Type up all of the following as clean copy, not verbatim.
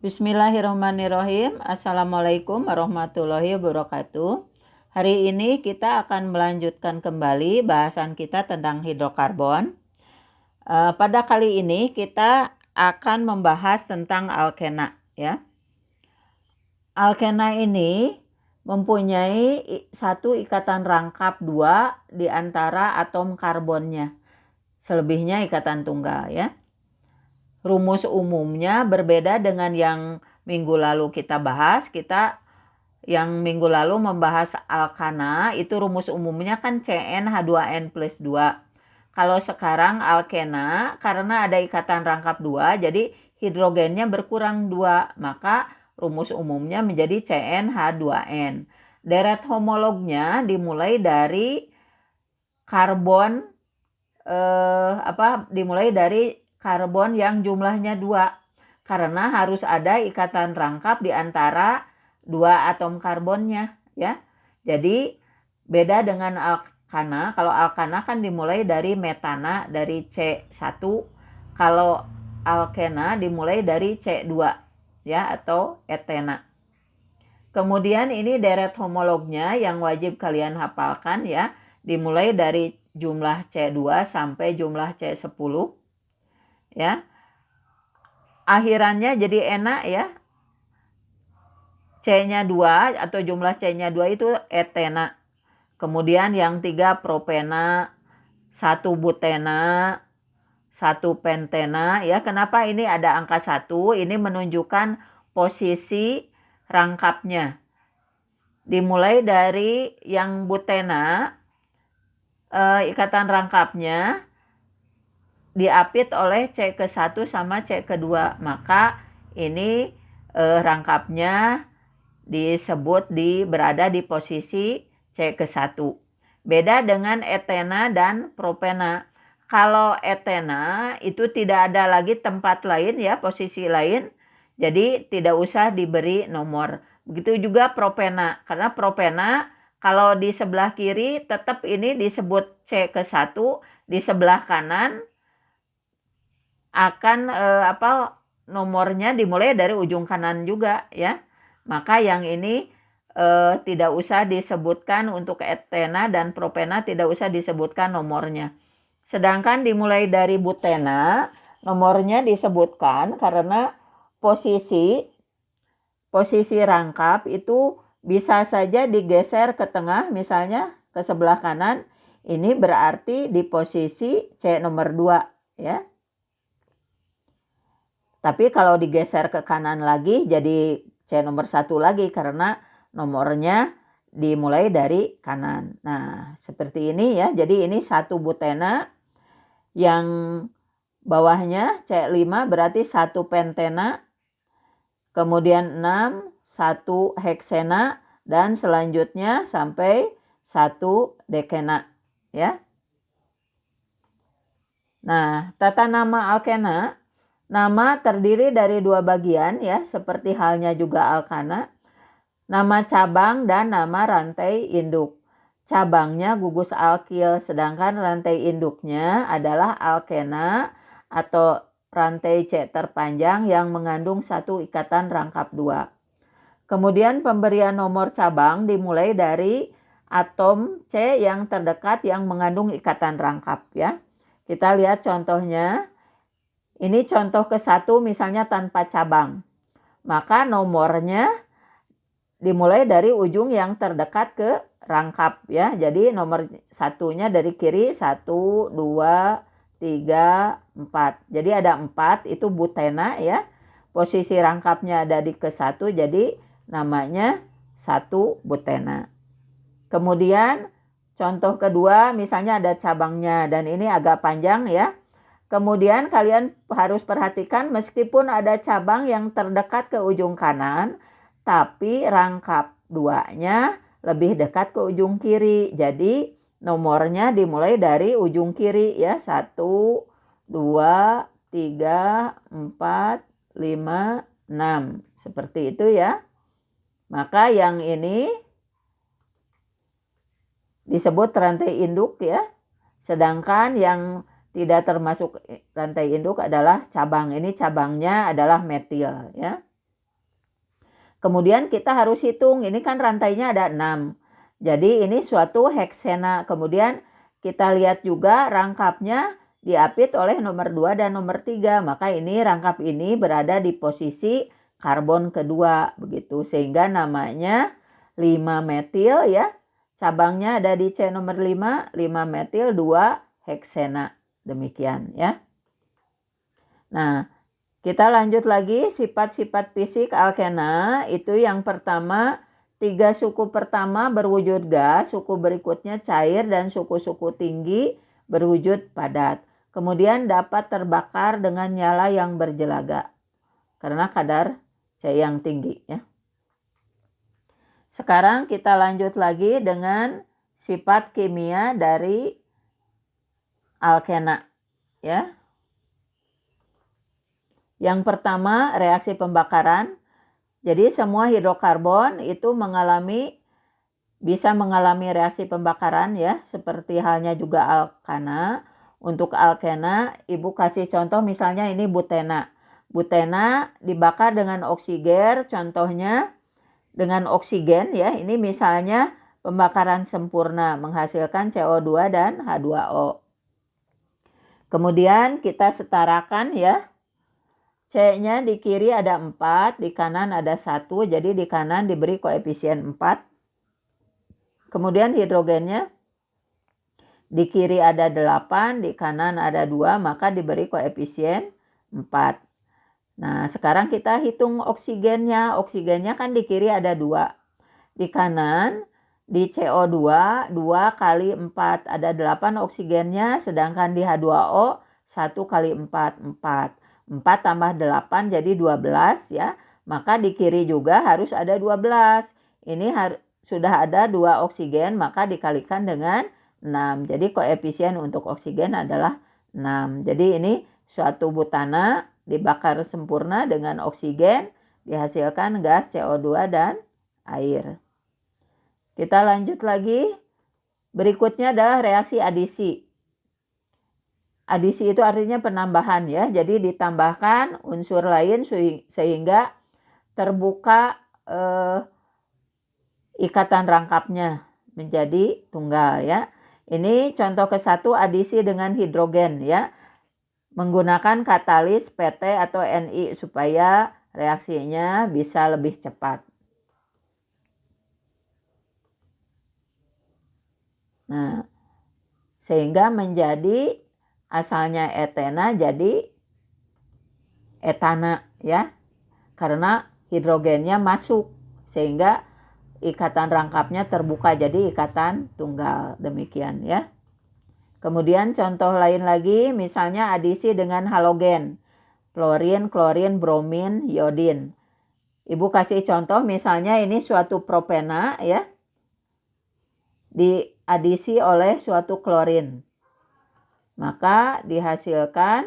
Bismillahirrahmanirrahim. Assalamualaikum warahmatullahi wabarakatuh. Hari ini kita akan melanjutkan kembali bahasan kita tentang hidrokarbon. Pada kali ini kita akan membahas tentang alkena, ya. Alkena ini mempunyai satu ikatan rangkap 2 di antara atom karbonnya. Selebihnya ikatan tunggal, ya. Rumus umumnya berbeda dengan yang minggu lalu kita bahas. Yang minggu lalu membahas alkana, itu rumus umumnya kan CnH2n+2. Kalau sekarang alkena, karena ada ikatan rangkap 2, jadi hidrogennya berkurang 2, maka rumus umumnya menjadi CnH2n. Deret homolognya dimulai dari karbon karbon yang jumlahnya 2, karena harus ada ikatan rangkap di antara 2 atom karbonnya, ya. Jadi beda dengan alkana. Kalau alkana kan dimulai dari metana, dari C1. Kalau alkena dimulai dari C2, ya, atau etena. Kemudian ini deret homolognya yang wajib kalian hafalkan, ya. Dimulai dari jumlah C2 sampai jumlah C10, ya. Akhirannya jadi enak, ya. C-nya 2 atau jumlah C-nya 2 itu etena. Kemudian yang 3 propena, 1 butena, 1 pentena, ya. Kenapa ini ada angka 1? Ini menunjukkan posisi rangkapnya. Dimulai dari yang butena, ikatan rangkapnya diapit oleh C ke1 sama C ke2, maka ini rangkapnya disebut berada di posisi C ke1. Beda dengan etena dan propena. Kalau etena itu tidak ada lagi tempat lain, ya, posisi lain, jadi tidak usah diberi nomor. Begitu juga propena, karena propena kalau di sebelah kiri tetap ini disebut C ke1, di sebelah kanan akan nomornya dimulai dari ujung kanan juga, ya. Maka yang ini tidak usah disebutkan untuk etena dan propena, tidak usah disebutkan nomornya. Sedangkan dimulai dari butena, nomornya disebutkan karena posisi rangkap itu bisa saja digeser ke tengah, misalnya ke sebelah kanan. Ini berarti di posisi C nomor 2, ya. Tapi kalau digeser ke kanan lagi jadi C nomor 1 lagi, karena nomornya dimulai dari kanan. Nah, seperti ini, ya. Jadi ini 1 butena, yang bawahnya C5 berarti 1 pentena, kemudian 6, 1 heksena, dan selanjutnya sampai 1 dekena, ya. Nah, tata nama alkena. Nama terdiri dari 2 bagian, ya, seperti halnya juga alkana. Nama cabang dan nama rantai induk. Cabangnya gugus alkil, sedangkan rantai induknya adalah alkena atau rantai C terpanjang yang mengandung 1 ikatan rangkap 2. Kemudian pemberian nomor cabang dimulai dari atom C yang terdekat yang mengandung ikatan rangkap, ya. Kita lihat contohnya. Ini contoh ke-1 misalnya tanpa cabang. Maka nomornya dimulai dari ujung yang terdekat ke rangkap, ya. Jadi nomor 1-nya dari kiri 1, 2, 3, 4. Jadi ada 4, itu butena, ya. Posisi rangkapnya ada di ke-1, jadi namanya 1 butena. Kemudian contoh kedua misalnya ada cabangnya dan ini agak panjang, ya. Kemudian kalian harus perhatikan meskipun ada cabang yang terdekat ke ujung kanan, tapi rangkap 2-nya lebih dekat ke ujung kiri. Jadi nomornya dimulai dari ujung kiri, ya. 1, 2, 3, 4, 5, 6. Seperti itu, ya. Maka yang ini disebut rantai induk, ya. Sedangkan yang tidak termasuk rantai induk adalah cabang. Ini cabangnya adalah metil, ya. Kemudian kita harus hitung, ini kan rantainya ada 6. Jadi ini suatu heksena. Kemudian kita lihat juga rangkapnya diapit oleh nomor 2 dan nomor 3. Maka ini rangkap ini berada di posisi karbon kedua begitu. Sehingga namanya 5 metil ya. Cabangnya ada di C nomor 5, 5 metil 2 heksena. Demikian ya. Nah, kita lanjut lagi sifat-sifat fisik alkena. Itu yang pertama, 3 suku pertama berwujud gas, suku berikutnya cair, dan suku-suku tinggi berwujud padat. Kemudian dapat terbakar dengan nyala yang berjelaga karena kadar C yang tinggi ya. Sekarang kita lanjut lagi dengan sifat kimia dari alkena ya. Yang pertama, reaksi pembakaran. Jadi semua hidrokarbon itu bisa mengalami reaksi pembakaran ya, seperti halnya juga alkana. Untuk alkena, Ibu kasih contoh misalnya ini butena. Butena dibakar dengan oksigen, contohnya dengan oksigen ya. Ini misalnya pembakaran sempurna menghasilkan CO2 dan H2O. Kemudian kita setarakan ya. C-nya di kiri ada 4, di kanan ada 1, jadi di kanan diberi koefisien 4. Kemudian hidrogennya di kiri ada 8, di kanan ada 2, maka diberi koefisien 4. Nah, sekarang kita hitung oksigennya. Oksigennya kan di kiri ada 2. Di kanan di CO2 2 kali 4 ada 8 oksigennya, sedangkan di H2O 1 kali 4, 4. 4 tambah 8 jadi 12 ya. Maka di kiri juga harus ada 12. Ini sudah ada 2 oksigen, maka dikalikan dengan 6. Jadi koefisien untuk oksigen adalah 6. Jadi ini suatu butana dibakar sempurna dengan oksigen, dihasilkan gas CO2 dan air. Kita lanjut lagi. Berikutnya adalah reaksi adisi. Adisi itu artinya penambahan ya. Jadi ditambahkan unsur lain sehingga terbuka ikatan rangkapnya menjadi tunggal ya. Ini contoh ke-1 adisi dengan hidrogen ya. Menggunakan katalis PT atau Ni supaya reaksinya bisa lebih cepat. Nah, sehingga menjadi asalnya etena jadi etana ya. Karena hidrogennya masuk sehingga ikatan rangkapnya terbuka jadi ikatan tunggal. Demikian ya. Kemudian contoh lain lagi misalnya adisi dengan halogen. Fluorin, klorin, bromin, iodin. Ibu kasih contoh misalnya ini suatu propena ya. Diadisi oleh suatu klorin. Maka dihasilkan,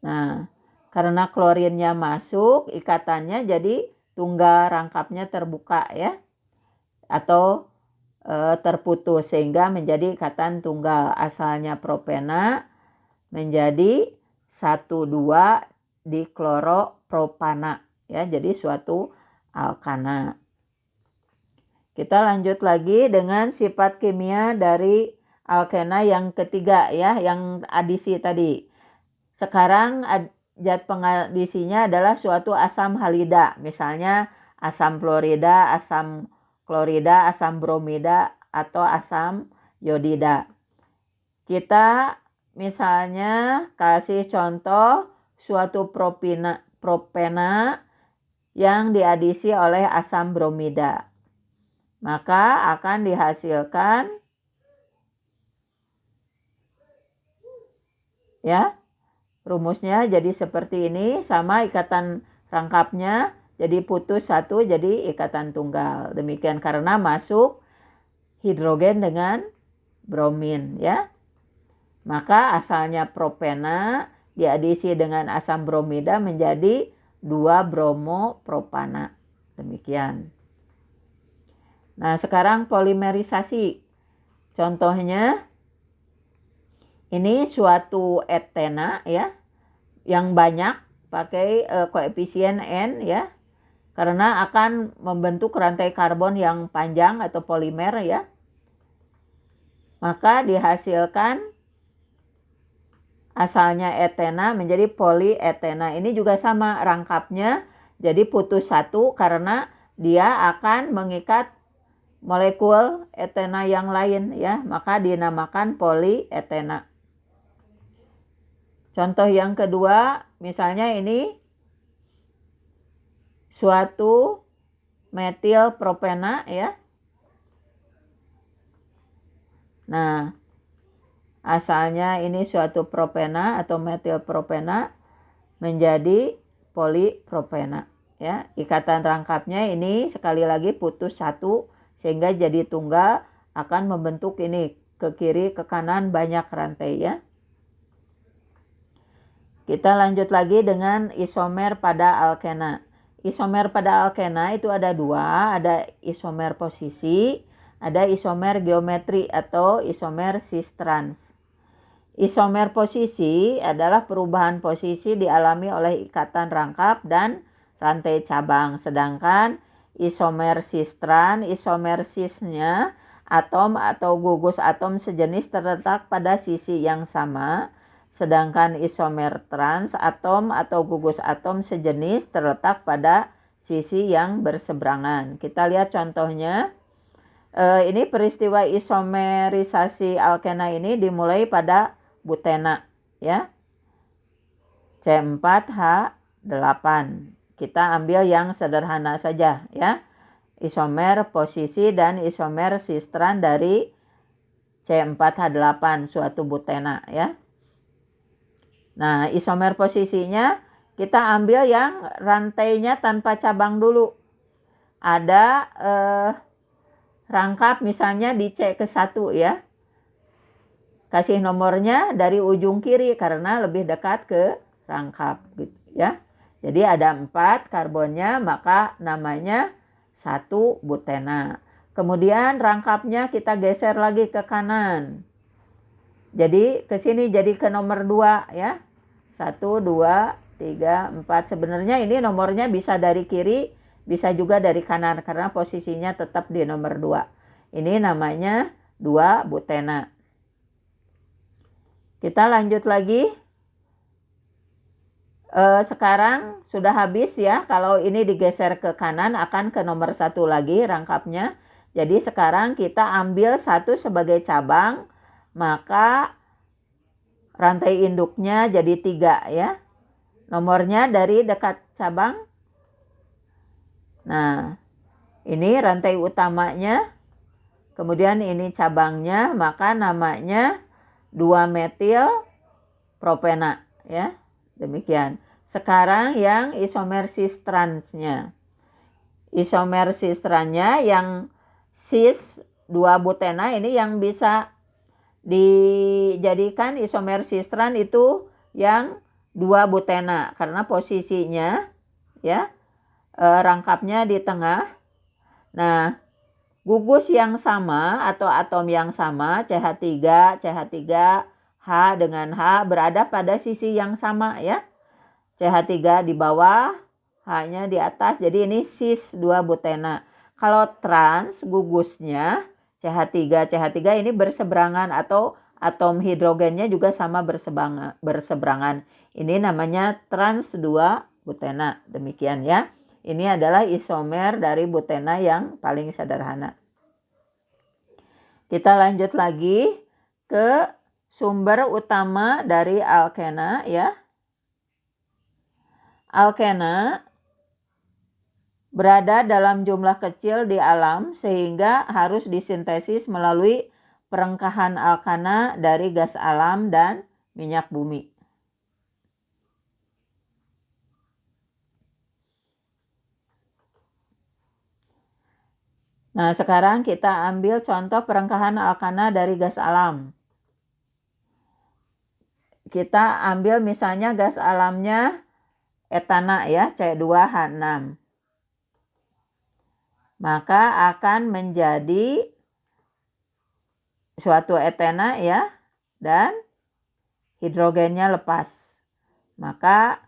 nah karena klorinnya masuk ikatannya jadi tunggal rangkapnya terbuka ya. Atau terputus sehingga menjadi ikatan tunggal. Asalnya propena menjadi 1,2 dikloropropana ya. Jadi suatu alkana. Kita lanjut lagi dengan sifat kimia dari alkena yang ketiga ya, yang adisi tadi. Sekarang zat pengadisinya adalah suatu asam halida, misalnya asam fluorida, asam klorida, asam bromida, atau asam yodida. Kita misalnya kasih contoh suatu propena yang diadisi oleh asam bromida. Maka akan dihasilkan ya, rumusnya jadi seperti ini, sama ikatan rangkapnya jadi putus 1 jadi ikatan tunggal. Demikian karena masuk hidrogen dengan bromin ya. Maka asalnya propena diadisi dengan asam bromida menjadi 2-bromopropana. Demikian. Nah, sekarang polimerisasi. Contohnya ini suatu etena ya yang banyak pakai koefisien N ya, karena akan membentuk rantai karbon yang panjang atau polimer ya. Maka dihasilkan asalnya etena menjadi polietena. Ini juga sama rangkapnya, jadi putus satu karena dia akan mengikat molekul etena yang lain ya, maka dinamakan polietena. Contoh yang kedua, misalnya ini suatu metil propena ya. Nah, asalnya ini suatu propena atau metil propena menjadi polipropena ya. Ikatan rangkapnya ini sekali lagi putus satu sehingga jadi tunggal, akan membentuk ini ke kiri ke kanan banyak rantai ya. Kita lanjut lagi dengan isomer pada alkena. Isomer pada alkena itu ada dua, ada isomer posisi, ada isomer geometri atau isomer cis-trans. Isomer posisi adalah perubahan posisi dialami oleh ikatan rangkap dan rantai cabang. Sedangkan isomer cis-trans, isomer cis-nya atom atau gugus atom sejenis terletak pada sisi yang sama. Sedangkan isomer trans, atom atau gugus atom sejenis terletak pada sisi yang berseberangan. Kita lihat contohnya. Ini peristiwa isomerisasi alkena ini dimulai pada butena ya, C4H8. Kita ambil yang sederhana saja ya, isomer posisi dan isomer cis-trans dari C4H8 suatu butena ya. Nah, isomer posisinya kita ambil yang rantainya tanpa cabang dulu. Ada rangkap misalnya di C ke1 ya. Kasih nomornya dari ujung kiri karena lebih dekat ke rangkap gitu ya. Jadi ada 4 karbonnya, maka namanya 1 butena. Kemudian rangkapnya kita geser lagi ke kanan. Jadi ke sini jadi ke nomor 2 ya. 1, 2, 3, 4. Sebenarnya ini nomornya bisa dari kiri, bisa juga dari kanan karena posisinya tetap di nomor 2. Ini namanya 2 butena. Kita lanjut lagi. Sekarang sudah habis ya. Kalau ini digeser ke kanan akan ke nomor 1 lagi rangkapnya. Jadi sekarang kita ambil 1 sebagai cabang, maka rantai induknya jadi 3 ya. Nomornya dari dekat cabang. Nah, ini rantai utamanya, kemudian ini cabangnya, maka namanya 2 metil propena ya. Demikian. Sekarang yang isomer cis-transnya. Isomer cis-transnya yang cis 2 butena ini yang bisa dijadikan isomer cis-trans itu yang 2 butena karena posisinya ya, rangkapnya di tengah. Nah, gugus yang sama atau atom yang sama, CH3, H dengan H berada pada sisi yang sama ya. CH3 di bawah, H-nya di atas, jadi ini cis 2 butena. Kalau trans, gugusnya CH3 ini berseberangan atau atom hidrogennya juga sama berseberangan. Ini namanya trans 2 butena. Demikian ya. Ini adalah isomer dari butena yang paling sederhana. Kita lanjut lagi ke sumber utama dari alkena ya. Alkena berada dalam jumlah kecil di alam sehingga harus disintesis melalui perengkahan alkana dari gas alam dan minyak bumi. Nah, sekarang kita ambil contoh perengkahan alkana dari gas alam. Kita ambil misalnya gas alamnya etana ya, C2H6. Maka akan menjadi suatu etena ya, dan hidrogennya lepas. Maka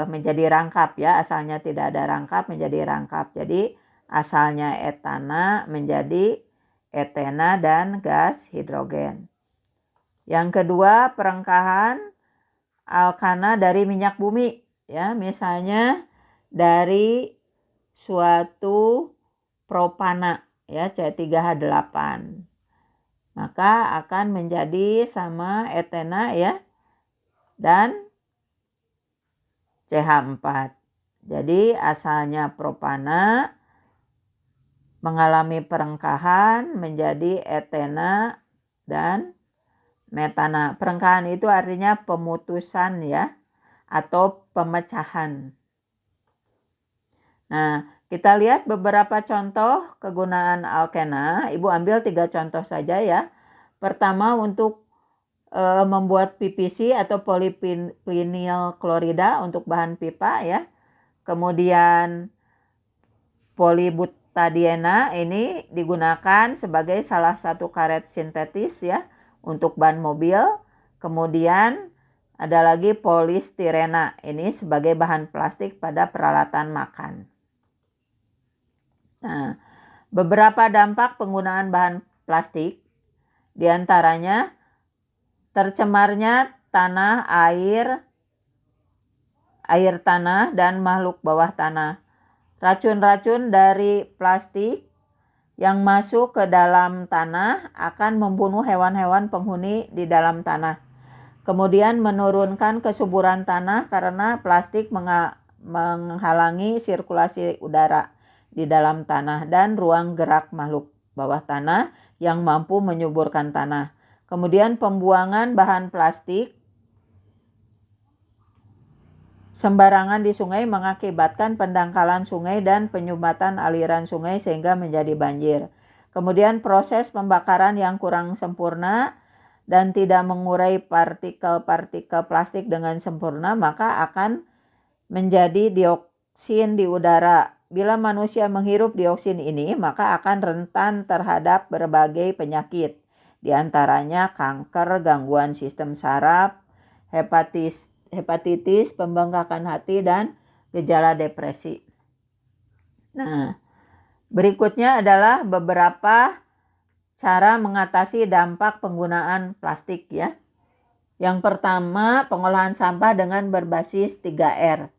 menjadi rangkap ya, asalnya tidak ada rangkap menjadi rangkap. Jadi asalnya etana menjadi etena dan gas hidrogen. Yang kedua, perengkahan alkana dari minyak bumi ya, misalnya dari suatu propana ya, C3H8. Maka akan menjadi sama etena ya dan CH4. Jadi asalnya propana mengalami perengkahan menjadi etena dan metana. Perengkahan itu artinya pemutusan ya, atau pemecahan. Nah, kita lihat beberapa contoh kegunaan alkena. Ibu ambil 3 contoh saja ya. Pertama, untuk membuat PVC atau polyvinyl klorida untuk bahan pipa ya. Kemudian polybutadiena ini digunakan sebagai salah satu karet sintetis ya untuk ban mobil. Kemudian ada lagi polistirena, ini sebagai bahan plastik pada peralatan makan. Nah, beberapa dampak penggunaan bahan plastik diantaranya tercemarnya tanah, air tanah, dan makhluk bawah tanah. Racun-racun dari plastik yang masuk ke dalam tanah akan membunuh hewan-hewan penghuni di dalam tanah. Kemudian menurunkan kesuburan tanah karena plastik menghalangi sirkulasi udara di dalam tanah dan ruang gerak makhluk bawah tanah yang mampu menyuburkan tanah. Kemudian pembuangan bahan plastik sembarangan di sungai mengakibatkan pendangkalan sungai dan penyumbatan aliran sungai sehingga menjadi banjir. Kemudian proses pembakaran yang kurang sempurna dan tidak mengurai partikel-partikel plastik dengan sempurna, maka akan menjadi dioksin di udara. Bila manusia menghirup dioksin ini, maka akan rentan terhadap berbagai penyakit, di antaranya kanker, gangguan sistem saraf, hepatitis, pembengkakan hati, dan gejala depresi. Nah, berikutnya adalah beberapa cara mengatasi dampak penggunaan plastik ya. Yang pertama, pengolahan sampah dengan berbasis 3R.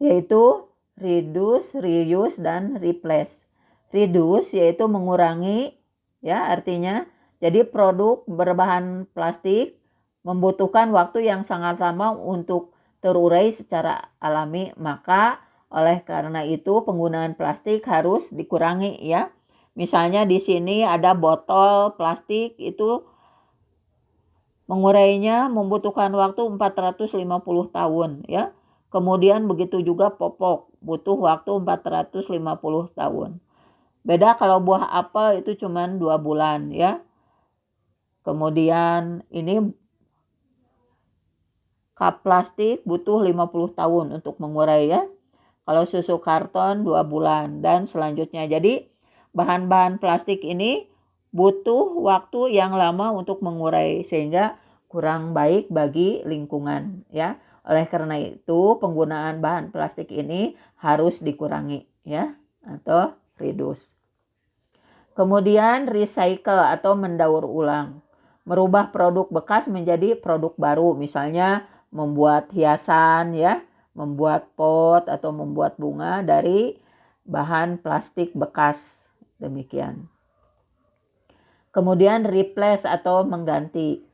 Yaitu reduce, reuse, dan replace. Reduce yaitu mengurangi ya, artinya jadi produk berbahan plastik membutuhkan waktu yang sangat lama untuk terurai secara alami, maka oleh karena itu penggunaan plastik harus dikurangi ya. Misalnya di sini ada botol plastik, itu mengurainya membutuhkan waktu 450 tahun ya. Kemudian begitu juga popok, butuh waktu 450 tahun. Beda kalau buah apel itu cuma 2 bulan ya. Kemudian ini cup plastik butuh 50 tahun untuk mengurai ya. Kalau susu karton 2 bulan dan selanjutnya. Jadi bahan-bahan plastik ini butuh waktu yang lama untuk mengurai sehingga kurang baik bagi lingkungan ya. Oleh karena itu penggunaan bahan plastik ini harus dikurangi ya, atau reduce. Kemudian recycle atau mendaur ulang. Merubah produk bekas menjadi produk baru, misalnya membuat hiasan ya, membuat pot atau membuat bunga dari bahan plastik bekas. Demikian. Kemudian replace atau mengganti.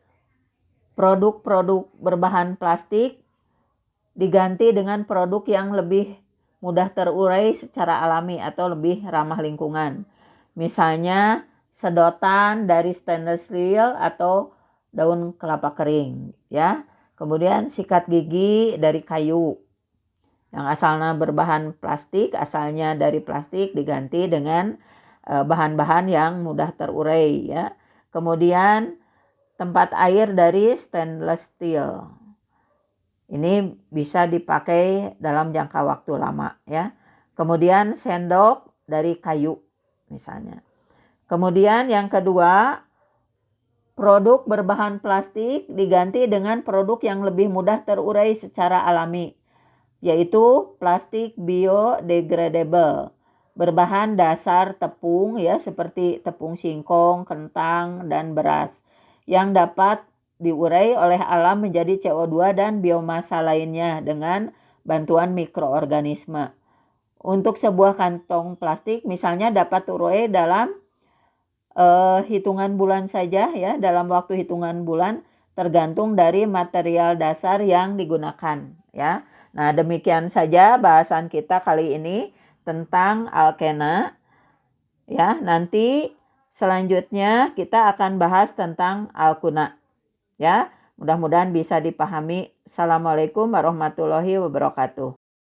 Produk-produk berbahan plastik diganti dengan produk yang lebih mudah terurai secara alami atau lebih ramah lingkungan. Misalnya sedotan dari stainless steel atau daun kelapa kering ya. Kemudian sikat gigi dari kayu yang asalnya berbahan plastik, asalnya dari plastik diganti dengan bahan-bahan yang mudah terurai ya. Kemudian tempat air dari stainless steel. Ini bisa dipakai dalam jangka waktu lama ya. Kemudian sendok dari kayu misalnya. Kemudian yang kedua, Produk berbahan plastik diganti dengan produk yang lebih mudah terurai secara alami, yaitu plastik biodegradable berbahan dasar tepung ya seperti tepung singkong, kentang, dan beras yang dapat diurai oleh alam menjadi CO2 dan biomasa lainnya dengan bantuan mikroorganisme. Untuk sebuah kantong plastik misalnya dapat terurai dalam hitungan bulan saja ya, dalam waktu hitungan bulan tergantung dari material dasar yang digunakan ya. Nah, demikian saja bahasan kita kali ini tentang alkena ya. Nanti selanjutnya kita akan bahas tentang alkuna ya. Mudah-mudahan bisa dipahami. Assalamualaikum warahmatullahi wabarakatuh.